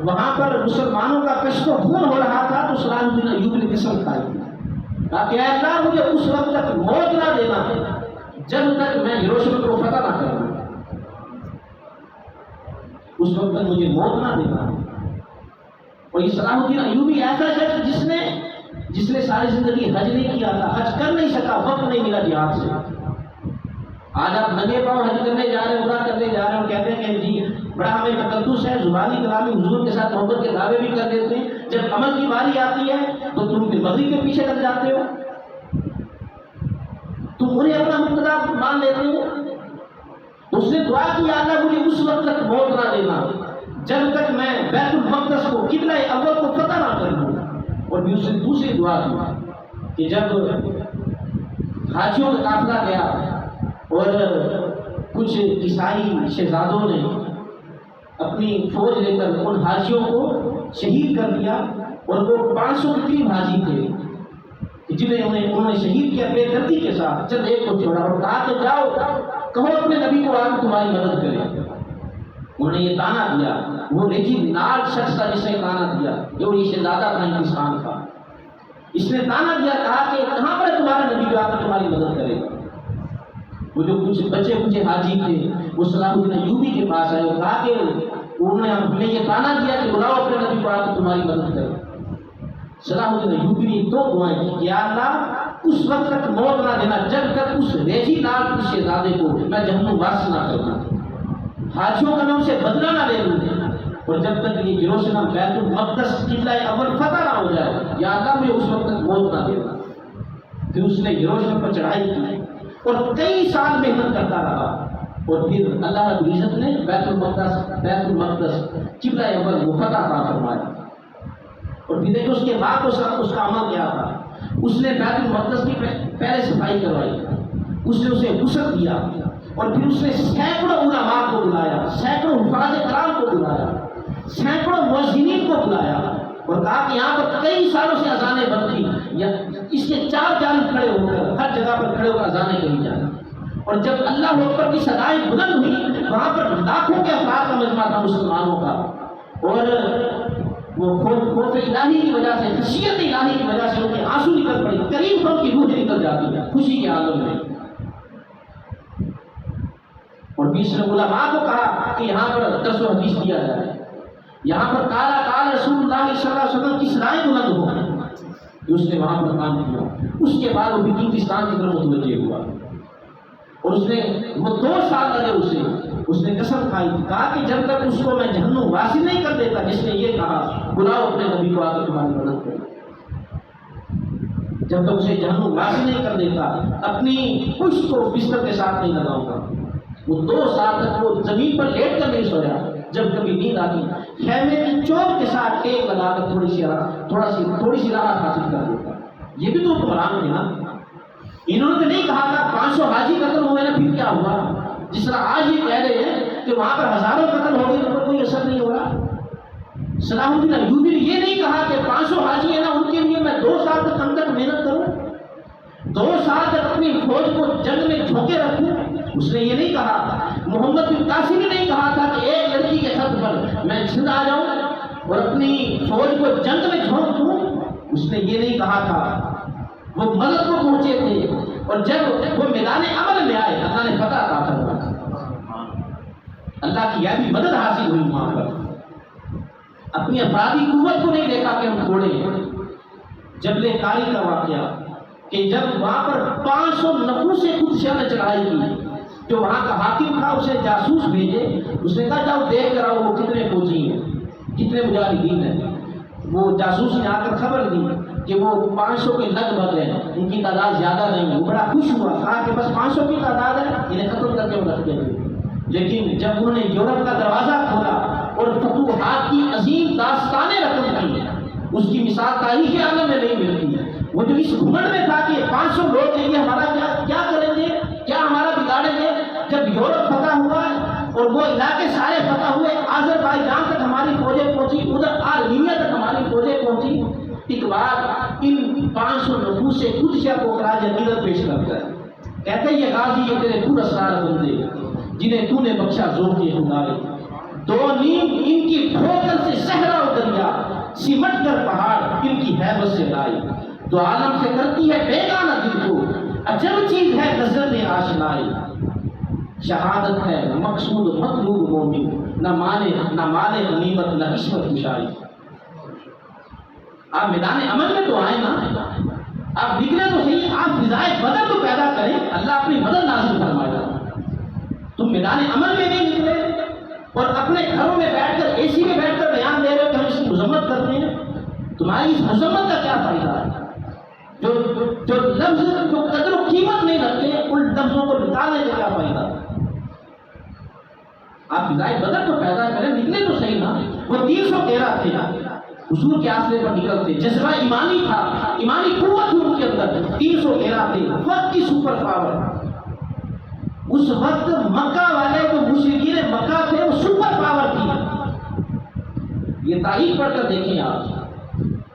وہاں پر مسلمانوں کا کشت و خون ہو رہا تھا، تو صلاح الدین ایوبی نے قسم کھائی، کہا کہ اے اللہ مجھے اس وقت تک موت نہ دینا جب تک میں یروشلم کو فتح نہ کروں، اس وقت تک مجھے موت نہ دینا۔ اور یہ صلاح الدین ایوبی ایسا شخص جس نے ساری زندگی حج نہیں کیا تھا، حج کر نہیں سکا، وقت نہیں ملا جہاد سے۔ آج آپ ننگے پاؤں حج کرنے جا رہے ہیں، عمرہ کرنے جا رہے ہیں، اور کہتے ہیں کہ جی بڑا ہمیں تقدس ہے، زبانی کلامی حضور کے ساتھ محبت کے دعوے بھی کر دیتے ہیں، جب عمل کی باری آتی ہے تو تم پھر مغرب کے پیچھے لگ جاتے ہو، تم انہیں اپنا مقتدا مان لیتے ہو۔ اس نے دعا کی اللہ مجھے اس وقت تک موت نہ دینا جب تک میں بیت المقدس کو قبلہ اول کو فتح نہ کر لوں۔ اور بھی اس نے دوسری دعا کی کہ جب حاجیوں کا قافلہ گیا اور کچھ عیسائی شہزادوں نے اپنی فوج لے کر ان حاجیوں کو شہید کر دیا، اور وہ 500 کے قریب حاجی تھے جنہیں انہوں نے شہید کیا بے دردی کے ساتھ، چند ایک کو چھوڑا اور کہا کہ جاؤ کہو اپنے نبی کو آج تمہاری مدد کرے۔ انہوں نے یہ تانا دیا، وہ لیکن نال شخص تھا جس نے تانا دیا، جو یہ شہزادہ تھا ہندوستان کا، اس نے تانا دیا، کہا کہ کہاں پر تمہارا نبی جو آ کر تمہاری مدد کرے گا۔ وہ جو کچھ بچے کچھ حاجی تھے وہ صلاح الدین ایوبی کے پاس آئے اور کہا کہ انہوں نے ہم نے یہ تانا دیا کہ بلاؤ اپنے نبی کو آ کر تمہاری مدد کرے۔ صلاح الدین ایوبی نے دو دعائیں کی کہ یا اللہ اس وقت تک موت نہ دینا جب تک اس ریجی نال کے شہزادے کو میں جہنم واس نہ کرنا، حاجیوں کا میں اسے بدلہ نہ لے لوں، اور جب تک یہ یروشلم بیت المقدس قبلہ اول فتح نہ ہو جائے یا اللہ مجھے اس وقت تک موت نہ دینا۔ پھر اس نے یروشلم پر چڑھائی کی اور کئی سال محنت کرتا رہا، اور پھر اللہ رب العزت نے بیت المقدس قبلہ اول وہ فتح عطا فرمایا۔ اور پھر دیکھو اس کے بعد اس کا عمل کیا تھا، اس نے بیت المقدس کی پہلے صفائی کروائی، اس نے اسے غسل دیا، اور پھر اس نے سینکڑوں علماء کو بلایا، سینکڑوں حفاظ کرام کو بلایا، سینکڑوں مؤذنین کو بلایا، اور کہا کہ یہاں پر کئی سالوں سے اذانیں بند تھی، اس کے چار جانب کھڑے ہو کر ہر جگہ پر کھڑے ہو کر اذانیں کہی جائیں، اور جب اللہ اکبر کی صدائیں بلند ہوئی وہاں پر لاکھوں کے افراد کا مجمع تھا مسلمانوں کا، اور وہ خوف الہی کی وجہ سے، خشیت الہی کی وجہ سے ان کے آنسو نکل پڑے، قریب ان کی روح نکل جاتی ہے خوشی کے عالم میں۔ اور 20 علماء کو کہا کہ یہاں پر درس و حدیث دیا جائے، یہاں پر کالا کال رسول اللہ صلی اللہ علیہ وسلم کی صدائیں بلند ہو گئی، اس نے وہاں پر کام کیا۔ اس کے بعد وہ بلوچستان کی طرف متوجہ ہوا، اور اس نے وہ 2 سال لگے اس نے قسم کھائی، کہا کہ جب تک اس کو میں جہنم واسی نہیں کر دیتا جس نے یہ کہا بلاؤ اپنے نبی کو آ کر تمہاری مدد کرے، جب تک اسے جہنم واسی نہیں کر دیتا اپنی پشت کو بستر کے ساتھ نہیں لگاؤں گا۔ وہ 2 سال تک وہ زمین پر لیٹ کر نہیں سویا، جب کبھی نیند آتی خیمے کی چوک کے ساتھ ٹیک لگا کر تھوڑی سی راحت حاصل کر دیتا۔ یہ بھی تو حکمران تھے نا، انہوں نے تو نہیں کہا تھا 500 حاجی قتل ہوئے نا پھر کیا ہوا، جس طرح آج یہ کہہ رہے ہیں کہ وہاں پر ہزاروں قتل ہو گئے ان پر کوئی اثر نہیں ہو رہا۔ صلاح الدین ایوبی نے یہ نہیں کہا کہ 500 حاجی ہیں نا ان کے لیے میں 2 سال تک کم تک محنت کروں، 2 سال تک اپنی فوج کو جنگ میں جھونکے رکھوں، اس نے یہ نہیں کہا۔ محمد بن قاسم نے نہیں کہا تھا کہ ایک لڑکی کے خط پر میں جھند آ جاؤں اور اپنی فوج کو جنگ میں جھونک دوں، اس نے یہ نہیں کہا تھا۔ وہ مدد کو پہنچے تھے، اور جب وہ میدان عمل میں آئے اللہ نے فتح عطا فرمایا، اللہ کی یہ بھی مدد حاصل ہوئی وہاں پر۔ اپنی افرادی قوت کو نہیں دیکھا کہ ہم تھوڑے ہیں۔ جبل کاری کا واقعہ کہ جب وہاں پر 500 نفوس قدسیہ نے چڑھائی کی، جو وہاں کا حاکم تھا اسے جاسوس بھیجے، اس نے کہا جاؤ دیکھ کر آؤ وہ کتنے فوجی ہیں، کتنے مجاہدین ہیں۔ وہ جاسوس نے آ کر خبر دی کہ وہ 500 کے لگ بھگ ہیں، ان کی تعداد زیادہ نہیں ہے۔ وہ بڑا خوش ہوا، کہا کہ بس 500 کی تعداد ہے، انہیں ختم کر کے وہ رکھ دیں گے۔ لیکن جب انہوں نے یورپ کا دروازہ کھولا اور فتوحات کی عظیم داستانیں رقم کی، اس کی مثال تاریخ عالم میں نہیں ملتی ہے۔ وہ جو اس گھمنڈ میں تھا کہ 500 لوگ ہیں، یہ ہمارا کیا کریں گے، کیا ہمارا بگاڑیں گے، جب یورپ فتح ہوا اور وہ علاقے سارے فتح ہوئے، آذربائیجان تک ہماری فوجیں پہنچی، ادھر آرمینیا تک ہماری فوجیں پہنچی، ایک بار ان 500 نفوس سے قدسیہ کو خراج عقیدت پیش کرتا ہے، کہتے ہیں یہ غازی یہ تیرے پر اسرار بندے جنہیں تو نے بخشا ذوق خدائے، 2 نیم ان کی ٹھوکر سے صحرا و دریا، سمٹ کر پہاڑ ان کی ہیبت سے لائے، تو عالم سے کرتی ہے بیگانہ دل کو، عجب چیز ہے نظر آشنائی، شہادت ہے مقصود مطلوب مومن، نہ مال غنیمت نہ عصمت کشائی۔ آپ میدان عمل میں تو آئے نا، آپ نکلے تو صحیح، آپ فضائے بدر تو پیدا کریں، اللہ اپنی مدد نازل فرمائے گا۔ تم میدان عمل میں نہیں نکلے اور اپنے گھروں میں بیٹھ کر اے سی میں بیٹھ کر بیان دے رہے ہو کہ ہم اس کی مذمت کرتے ہیں، تمہاری اس مذمت کا کیا فائدہ ہے؟ جو لفظ جو قدر و قیمت نہیں رکھتے ان لفظوں کو نکالنے کا کیا فائدہ؟ آپ فضائے بدر تو پیدا کریں، نکلے تو صحیح نا۔ وہ 313 تھے حضور کے آسرے پر نکلتے، جذبہ ایمانی تھا، ایمانی قوت تھی ان کے اندر، 313 تھے، وقت کی سپر پاور۔ اس وقت مکہ والے جو مشرکین مکہ تھے وہ سپر پاور تھی۔ یہ تاریخ پڑھ کر دیکھیں آپ،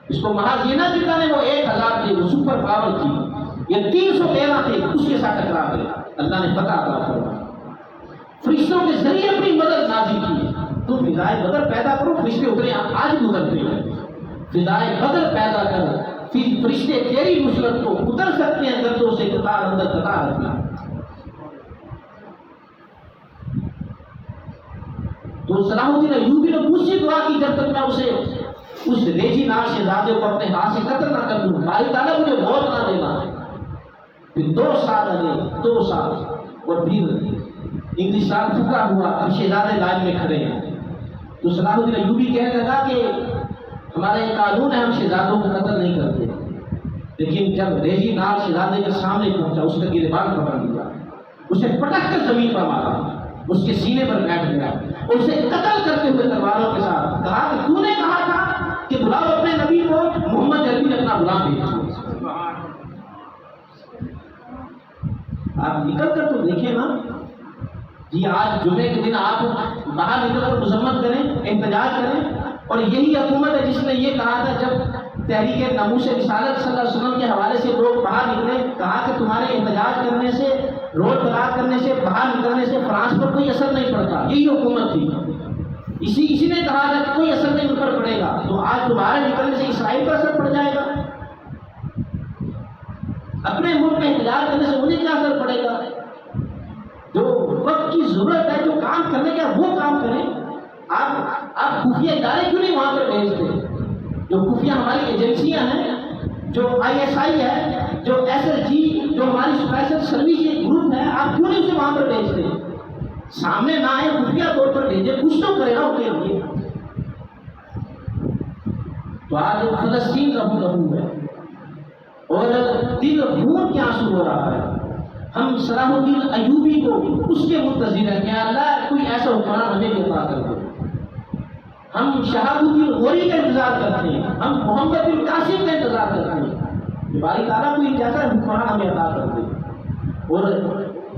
اس کو محاذ یہ نہ دکھانے وہ 1000 تھے، وہ سپر پاور تھی، یہ 313 تھے، اس کے ساتھ ٹکرا گئے، اللہ نے فتح عطا فرمایا، فرشتوں کے ذریعے اپنی مدد نازل کی۔ تم فضائے بدر پیدا کرو، فرشتے اترے، آج بھی اترتے ہیں، فضائے بدر پیدا کر، پھر فرشتے تیری نصرت کو اتر سکتے ہیں گردوں سے قطار اندر قطار اپنا۔ تو صلاح الدین ایوبی نے دوسری دعا کی، جب تک میں اسے اس ریجی نام شہزادے کو اپنے ہاتھ سے قتل نہ کر دوں، باری تعالیٰ مجھے موت نہ دینا۔ پھر 2 سال لگے، 2 سال، اور پھر انگلستان ٹکڑا ہوا، اب شہزادے لائن میں کھڑے ہیں۔ تو صلاح الدین ایوبی کہنے لگا کہ ہمارا یہ قانون ہے، ہم شہزادوں کو قتل نہیں کرتے، لیکن جب ریجی نام شہزادے کے سامنے پہنچا، اس کا گریبان پکڑ لیا، اسے پٹک کر زمین پر مارا، اس کے سینے پر بیٹھ گیا، اسے قتل کرتے ہوئے تلواروں کے ساتھ کہا کہ تو نے کہا تھا کہ بلاؤ اپنے نبی کو، محمد عربی نے اپنا غلام بھیجا۔ آپ نکل کر تو دیکھیں نا جی، آج جمعے کے دن آپ باہر نکل کر مذمت کریں، احتجاج کریں، اور یہی حکومت ہے جس نے یہ کہا تھا جب تحریک ناموس رسالت صلی اللہ علیہ وسلم کے حوالے سے لوگ باہر نکلے، کہا کہ تمہارے احتجاج کرنے سے، روڈ بلاک کرنے سے، باہر نکلنے سے فرانس پر کوئی اثر نہیں پڑتا، یہی حکومت تھی، اسی نے کہا تھا کہ کوئی اثر نہیں ان پر پڑے گا، تو آج تمہارے نکلنے سے اسرائیل پر اثر پڑ جائے گا، اپنے ملک میں احتجاج کرنے سے انہیں کیا اثر پڑے گا؟ جو وقت کی ضرورت ہے، جو کام کرنے کا وہ کام کریں۔ آپ خفیہ ادارے کیوں نہیں وہاں پر بھیجتے؟ جو خفیہ ہماری ایجنسیاں ہیں، جو ISI ہے، جو SSG، جو ہماری اسپیشل سروس گروپ ہے، آپ کیوں نہیں اسے وہاں پر بھیجتے؟ سامنے نہ آئے، خفیہ طور پر بھیجے، کچھ تو کرے گا ان کے لیے۔ تو آج فلسطین لہو ہے اور دل خون کے آنسو ہو رہا ہے۔ ہم صلاح الدین ایوبی کو اس کے منتظر ہیں کہ اللہ کوئی ایسا حکمران ہمیں بھی عطا کر دے۔ ہم شہاب الدین غوری کا انتظار کرتے ہیں، ہم محمد بن قاسم کا انتظار کرتے ہیں کہ باری تعالیٰ کوئی ایسا حکمران ہمیں عطا کر دے۔ اور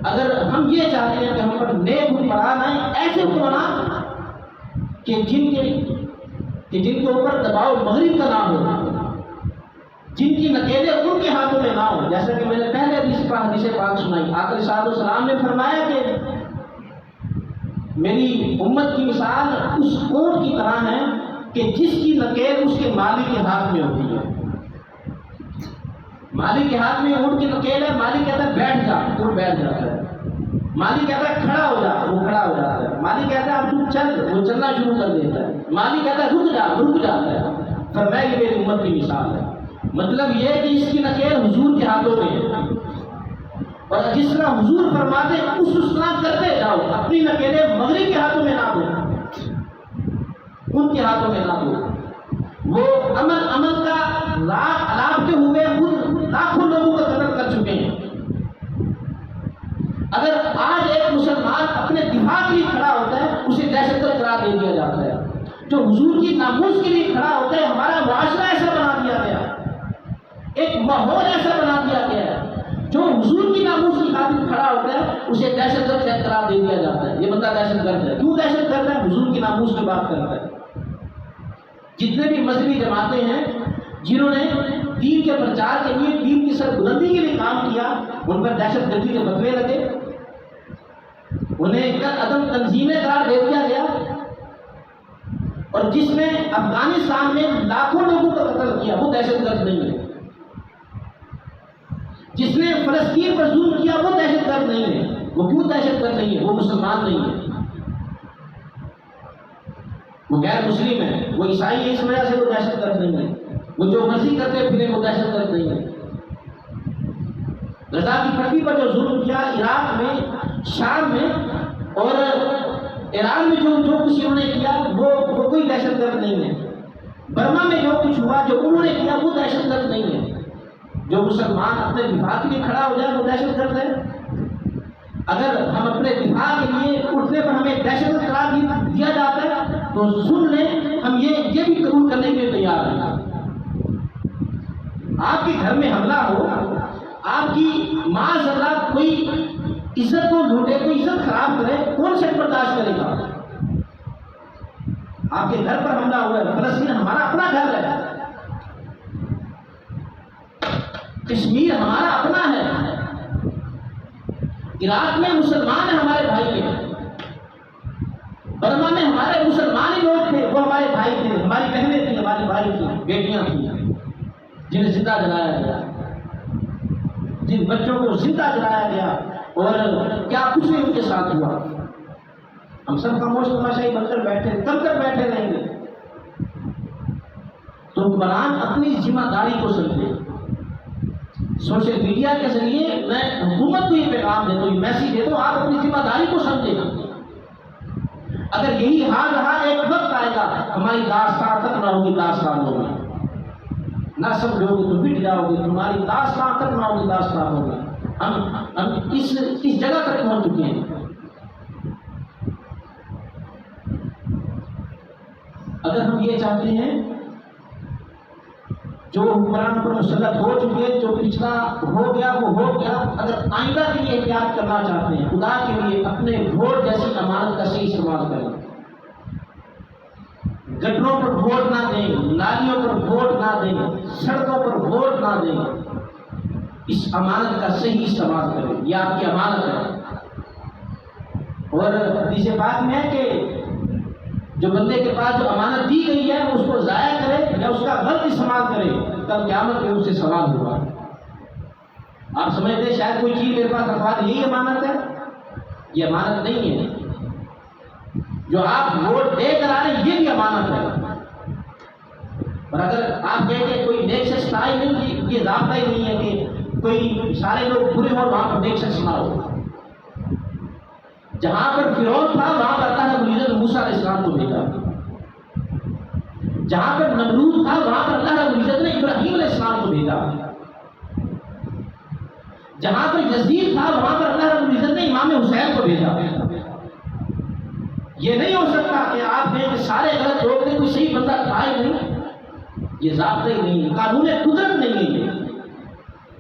اگر ہم یہ چاہتے ہیں کہ ہم پر نیک حکمران آئیں، ایسے حکمران کہ جن کے اوپر دباؤ مغرب کا نہ ہو، جن کی نکیلیں ان کے ہاتھوں میں نہ ہو، جیسا کہ میں نے پہلے حدیث پاک سنائی، آقا صلی اللہ علیہ وسلم نے فرمایا کہ میری امت کی مثال اس اونٹ کی طرح ہے کہ جس کی نکیل اس کے مالک کے ہاتھ میں ہوتی ہے۔ مالک کے ہاتھ میں اونٹ کی نکیل ہے، مالک کہتا ہے بیٹھ جا، اونٹ بیٹھ جاتا ہے، مالک کہتا ہے کھڑا ہو جا، وہ کھڑا ہو جاتا ہے، مالک کہتا ہے اب تو چل، وہ چلنا شروع کر دیتا ہے، مالک کہتا ہے رک جا، رک جاتا ہے۔ فرمایا یہ میری امت کی مثال ہے، مطلب یہ کہ اس کی نکیل حضور کے ہاتھوں میں ہے، اور جس طرح حضور فرماتے اس طرح کرتے جاؤ، اپنی نکیلیں مغرب کے ہاتھوں میں نہ دو، ان کے ہاتھوں میں نہ دو۔ وہ عمل کا لاپتے ہوئے خود لاکھوں لوگوں کا قتل کر چکے ہیں۔ اگر آج ایک مسلمان اپنے دفاع کے لیے کھڑا ہوتا ہے، اسے دہشت گرد قرار دے دیا جاتا ہے۔ جو حضور کی ناموس کے لیے کھڑا ہوتا ہے، ہمارا معاشرہ ایسا بنا دیا گیا، ایک ماحول ایسا بنا دیا گیا ہے، جو حضور کی ناموس کی خاطر کھڑا ہوتا ہے اسے دہشت گرد قرار دے دیا جاتا ہے۔ یہ بندہ دہشت گرد ہے، کیوں دہشت گرد ہے؟ حضور کی ناموس کی بات کرتا ہے۔ جتنے بھی مذہبی جماعتیں ہیں جنہوں نے دین کے پرچار کے لیے، دین کی سربلندی کے لیے کام کیا، ان پر دہشت گردی کے فتوے لگے، انہیں عدم تنظیمیں قرار دے دیا گیا، اور جس نے افغانستان میں لاکھوں لوگوں کا قتل کیا وہ دہشت گرد نہیں ہے، جس نے فلسطین پر ظلم کیا وہ دہشت گرد نہیں ہے۔ وہ کیوں دہشت گرد نہیں ہے؟ وہ مسلمان نہیں ہے، وہ غیر مسلم ہے، وہ عیسائی ہے، اس وجہ سے وہ دہشت گرد نہیں ہے۔ وہ جو مرضی کرتے پھرے وہ دہشت گرد نہیں ہے۔ غزہ کی پٹی پر جو ظلم کیا عراق میں، شام میں اور ایران میں، جو کچھ انہوں نے کیا وہ کوئی دہشت گرد نہیں ہے۔ برما میں جو کچھ ہوا، جو انہوں نے کیا وہ دہشت گرد نہیں ہے۔ جو مسلمان اپنے دفاع کے لیے کھڑا ہو جائے وہ دہشت گرد ہے۔ اگر ہم اپنے دفاع کے لیے اٹھنے پر ہمیں دہشت گرد قرار دیا جاتا ہے تو سن لیں، ہم یہ بھی قبول کرنے کے لیے تیار ہیں۔ آپ کے گھر میں حملہ ہو، آپ کی معاذ اللہ کوئی عزت کو لوٹے، کوئی عزت خراب کرے، کون سے برداشت کرے گا؟ آپ کے گھر پر حملہ ہوا ہے، فلسطین ہمارا اپنا گھر ہے، کشمیر ہمارا اپنا ہے، عراق میں مسلمان ہمارے بھائی ہیں، برما میں ہمارے مسلمان جنہیں زندہ جلایا گیا، جن بچوں کو زندہ جلایا گیا، اور کیا کچھ نہیں ان کے ساتھ ہوا۔ ہم سب خاموش تماشائی بن کر بیٹھے، کب تک بیٹھے رہیں گے؟ تو حکمران اپنی ذمہ داری کو سمجھے۔ سوشل میڈیا کے ذریعے میں حکومت کو یہ پیغام دیتا ہوں، یہ میسیج دیتا ہوں، آپ اپنی ذمہ داری کو سمجھیں۔ اگر یہی حال رہا، ایک وقت آئے گا ہماری داستان تک نہ ہوگی، داستان ہوگی، نہ سب لوگ تو مٹ جاؤ گے، تمہاری داستان تک نہ ہوگی، داستان ہوگی۔ ہم اس جگہ تک پہنچ چکے ہیں۔ اگر ہم یہ چاہتے ہیں جو حکمران پر مسلط ہو چکے، جو پچھلا ہو گیا وہ ہو گیا، اگر آئندہ کے لیے احتیاط کرنا چاہتے ہیں، خدا کے لیے اپنے ووٹ جیسی امانت کا صحیح استعمال کریں۔ گٹروں پر ووٹ نہ دیں، نالیوں پر ووٹ نہ دیں، سڑکوں پر ووٹ نہ دیں، اس امانت کا صحیح استعمال کریں، یہ آپ کی امانت ہے۔ اور حدیث پاک میں ہے کہ جو بندے کے پاس جو امانت دی گئی ہے اس کو ضائع کرے یا اس کا غلط استعمال کرے، کل قیامت میں اس سے سوال ہوگا۔ آپ سمجھتے ہیں شاید کوئی چیز میرے پاس رکھوا دے، یہی امانت ہے؟ یہ امانت نہیں ہے۔ جو آپ ووٹ دے کر آ رہے ہیں یہ بھی امانت ہے۔ اور اگر آپ کہیں کہ کوئی نیک شخص آئی نہیں، یہ ضابطہ ہی نہیں ہے کہ کوئی سارے لوگ برے ہو وہاں پر نیک شخص نہ ہو۔ جہاں پر فرعون تھا وہاں پر اللہ رب العزت موسیٰ علیہ السلام کو بھیجا، جہاں پر نمرود تھا وہاں پر اللہ رب العزت نے ابراہیم علیہ السلام کو بھیجا، جہاں پر یزید تھا وہاں پر اللہ رب العزت نے امام حسین کو بھیجا۔ یہ نہیں ہو سکتا کہ آپ کہیں کہ سارے غلط لوگ تھے، کوئی صحیح بندہ تھا ہی نہیں۔ یہ ضابطہ ہی نہیں ہے، قانون قدرت نہیں ہے۔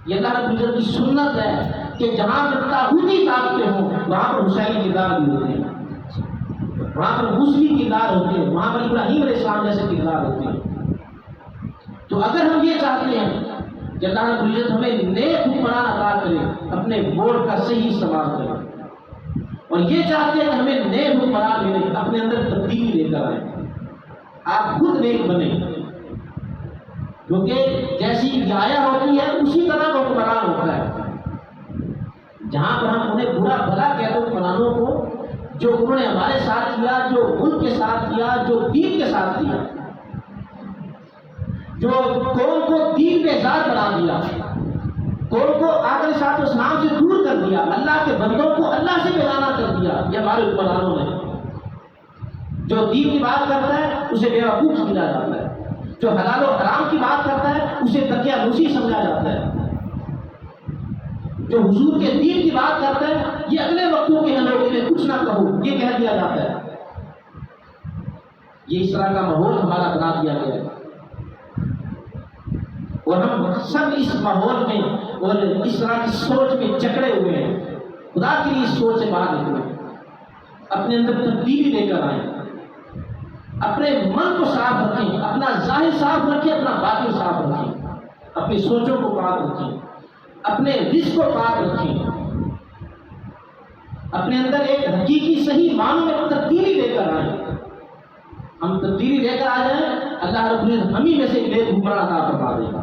یہ اللہ رب العزت کی سنت ہے کہ جہاں پر طاغوتی طاقتیں ہوں وہاں پر حسینی کردار بھی ہوتے ہیں، وہاں پر موسوی کردار ہوتے ہیں، وہاں پر ابراہیم علیہ السلام جیسے کردار ہوتے ہیں۔ تو اگر ہم یہ چاہتے ہیں کہ اللہ رب العزت ہمیں نیک حکمران عطا کرے، اپنے ووٹ کا صحیح استعمال کرے، اور یہ چاہتے ہیں کہ ہمیں نیک حکمران ملے، اپنے اندر تبدیلی لے کر آئے، آپ خود نیک بنے، کیونکہ جیسی رعایا ہوتی ہے اسی طرح کا حکمران ہوتا ہے۔ جہاں پر ہم انہیں برا بھلا کہتے ہیں حکمرانوں کو، جو انہوں نے ہمارے ساتھ کیا، جو ملک کے ساتھ کیا، جو دین کے ساتھ کیا، جو قوم کو دین پہ ازار بنا دیا، قوم کو آخر ساتھ اسلام سے دور کر دیا، اللہ کے بندوں کو اللہ سے بیگانہ کر دیا، یہ ہمارے حکمرانوں نے۔ جو دین کی بات کرتا ہے اسے بیوقوف سمجھا جاتا ہے، جو حلال و حرام کی بات کرتا ہے اسے دقیانوسی سمجھا جاتا ہے، جو حضور کے دین کی بات کرتا ہے یہ اگلے وقتوں کے لوگوں نے کچھ نہ کہو یہ کہہ دیا جاتا ہے۔ یہ اس طرح کا ماحول ہمارا بنا دیا گیا ہے، اور ہم سب اس ماحول میں اور اس طرح کی سوچ میں جکڑے ہوئے ہیں۔ خدا کی اس سوچ سے باہر نکلیں، اپنے اندر تبدیلی لے کر آئیں، اپنے من کو صاف رکھیں، اپنا ظاہر صاف رکھیں، اپنا باطن صاف رکھیں، اپنی سوچوں کو پاک رکھیں، اپنے رزق کو پاک رکھیں، اپنے اندر ایک حقیقی صحیح معنوں میں تبدیلی لے کر آئیں۔ ہم تبدیلی لے کر آ جائیں، اللہ رب العزت ہمیں میں سے ایک حکمران عطا فرما دے گا۔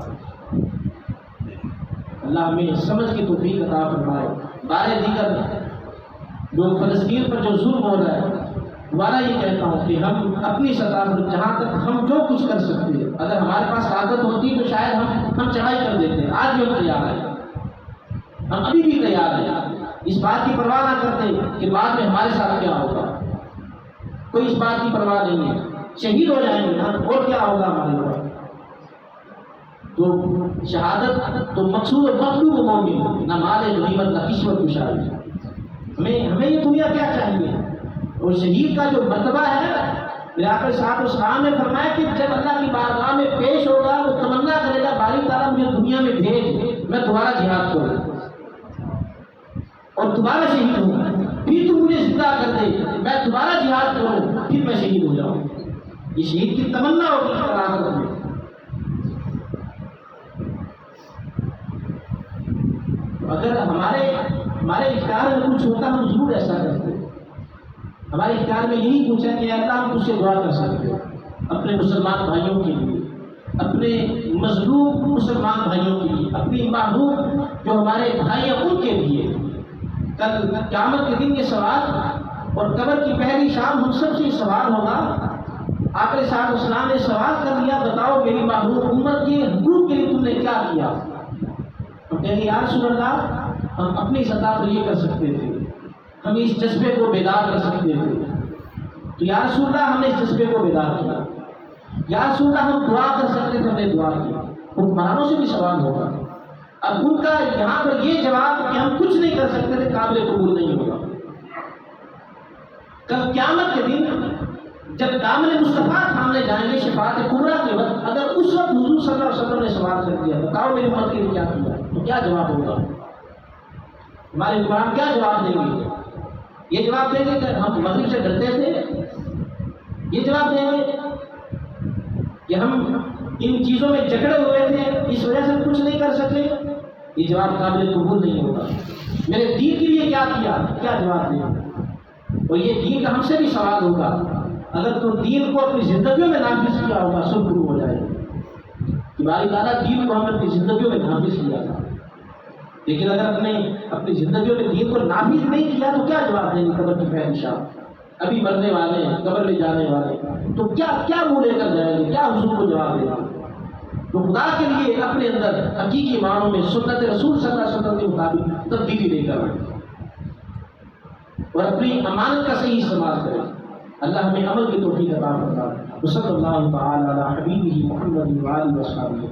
اللہ ہمیں سمجھ کی توفیق عطا فرمائے۔ بارے دیگر جو فلسطین پر جو ظلم ہو رہا ہے، دوبارہ یہ کہتا ہوں کہ ہم اپنی سطح پر جہاں تک ہم جو کچھ کر سکتے ہیں، اگر ہمارے پاس طاقت ہوتی تو شاید ہم چڑھائی کر دیتے ہیں۔ آج بھی ہم تیار ہیں، ہم ابھی بھی تیار ہیں، اس بات کی پرواہ نہ کرتے کہ بعد میں ہمارے ساتھ کیا ہوگا، کوئی اس بات کی پرواہ نہیں ہے، شہید ہو جائیں گے اور کیا ہوگا ہمارے اوپر۔ تو شہادت تو مقصود و مطلوب مومن، نہ مال غنیمت نہ کشمت کشادی۔ ہمیں یہ دنیا کیا چاہیے؟ اور شہید کا جو مرتبہ ہے، میرے آقا صلی اللہ علیہ وسلم نے فرمایا کہ جب اللہ کی بارگاہ میں پیش ہوگا وہ تمنا کرے گا باری تعالیٰ مجھے دنیا میں بھیج، میں دوبارہ جہاد کروں اور دوبارہ شہید ہوں، پھر تو مجھے زندہ کر دے، میں دوبارہ جہاد کروں، پھر میں شہید ہو جاؤں۔ یہ شہید کی تمنا ہوگی آخرت میں۔ اگر ہمارے اختیار میں کچھ ہوتا ہم ضرور ایسا کرتے۔ ہمارے اختیار میں یہی پوچھا کہ اللہ ہم تجھ سے دعا کر سکتے ہو اپنے مسلمان بھائیوں کے لیے، اپنے مظلوم مسلمان بھائیوں کے لیے، اپنی محروم جو ہمارے بھائی ہیں ان کے لیے کل قیامت کے دن یہ سوال اور قبر کی پہلی شام ہم سب سے سوال ہوگا۔ آقا علیہ الصلوۃ والسلام نے سوال کر لیا، بتاؤ میری محروم امت کے حقوق کے لیے تم نے کیا کیا؟ ہم کہیں گے یا رسول اللہ ہم اپنی سطح پر یہ کر سکتے تھے، ہم اس جذبے کو بیدار کر سکتے تھے، تو یا رسول اللہ ہم نے اس جذبے کو بیدار کیا۔ یا رسول اللہ ہم دعا کر سکتے تھے، ہم نے دعا کی۔ حکمرانوں سے بھی سوال ہوگا، اب ان کا یہاں پر یہ جواب کہ ہم کچھ نہیں کر سکتے تھے قابل قبول نہیں ہوگا۔ کل قیامت کے دن جب دامن مصطفیٰ تھامنے جائیں گے شفاعت کبریٰ کے وقت، اگر اس وقت حضور صلی اللہ علیہ وسلم نے سوال کر دیا بتاؤ میری امت کے لیے کیا کیا، تو کیا جواب ہوگا؟ ہمارے قرآن کیا جواب دیں گے؟ یہ جواب دیں گے کہ ہم مغرب سے ڈرتے تھے، یہ جواب دیں گے کہ ہم ان چیزوں میں جکڑے ہوئے تھے اس وجہ سے کچھ نہیں کر سکے؟ یہ جواب قابل قبول نہیں ہوگا۔ میرے دین کے لیے کیا کیا، کیا جواب دیں گے؟ اور یہ دین کا ہم سے بھی سوال ہوگا۔ اگر تو دین کو اپنی زندگیوں میں نافذ کیا ہوگا سب شروع ہو جائے گا کہ باری تعالیٰ دین کو ہم نے اپنی زندگیوں میں نافذ کیا تھا، لیکن اگر اپنی زندگیوں میں دین کو نافذ نہیں کیا تو کیا جواب دیں گے قبر کی پہلی شام؟ ابھی مرنے والے ہیں، قبر میں جانے والے، تو کیا منہ لے کر جائیں گے، کیا حضور کو جواب دیں گے؟ تو خدا کے لیے اپنے اندر حقیقی معنوں میں سنت رسول صلی اللہ علیہ وسلم کے مطابق تبدیلی لے کر اور اپنی امانت کا صحیح استعمال کریں۔ اللہ ہمیں عمل کی توفیق عطا فرمائے۔ وصلی اللہ تعالی علی حبیبہ محمد وآلہ وصحبہ۔